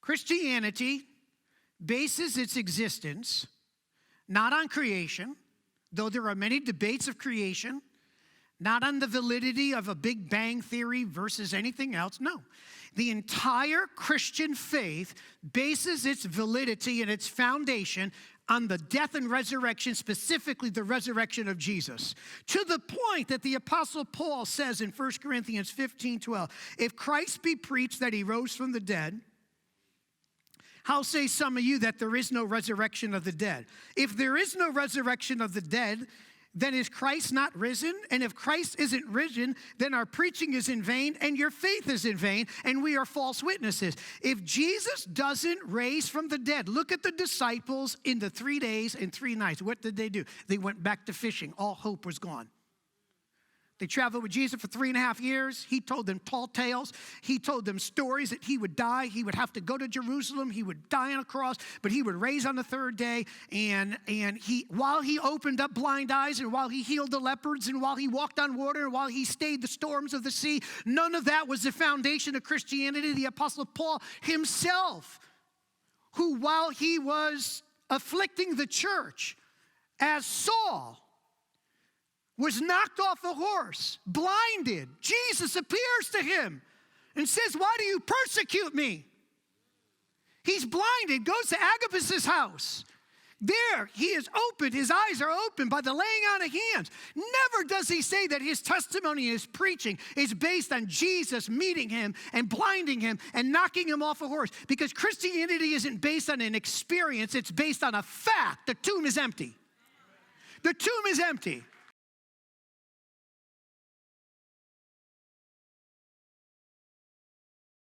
Christianity bases its existence not on creation, though there are many debates of creation, not on the validity of a Big Bang theory versus anything else. No. The entire Christian faith bases its validity and its foundation on the death and resurrection, specifically the resurrection of Jesus. To the point that the Apostle Paul says in 1 Corinthians 15:12, if Christ be preached that he rose from the dead, how say some of you that there is no resurrection of the dead? If there is no resurrection of the dead, then is Christ not risen? And if Christ isn't risen, then our preaching is in vain and your faith is in vain and we are false witnesses. If Jesus doesn't raise from the dead, look at the disciples in the 3 days and 3 nights. What did they do? They went back to fishing. All hope was gone. They traveled with Jesus for 3.5 years. He told them tall tales. He told them stories that he would die. He would have to go to Jerusalem. He would die on a cross, but he would raise on the 3rd day. And while he opened up blind eyes and while he healed the leopards and while he walked on water and while he stayed the storms of the sea, none of that was the foundation of Christianity. The Apostle Paul himself, who while he was afflicting the church as Saul, was knocked off a horse, blinded. Jesus appears to him and says, why do you persecute me? He's blinded, goes to Agabus' house. There, he is opened, his eyes are opened by the laying on of hands. Never does he say that his testimony and his preaching is based on Jesus meeting him and blinding him and knocking him off a horse. Because Christianity isn't based on an experience, it's based on a fact. The tomb is empty. The tomb is empty.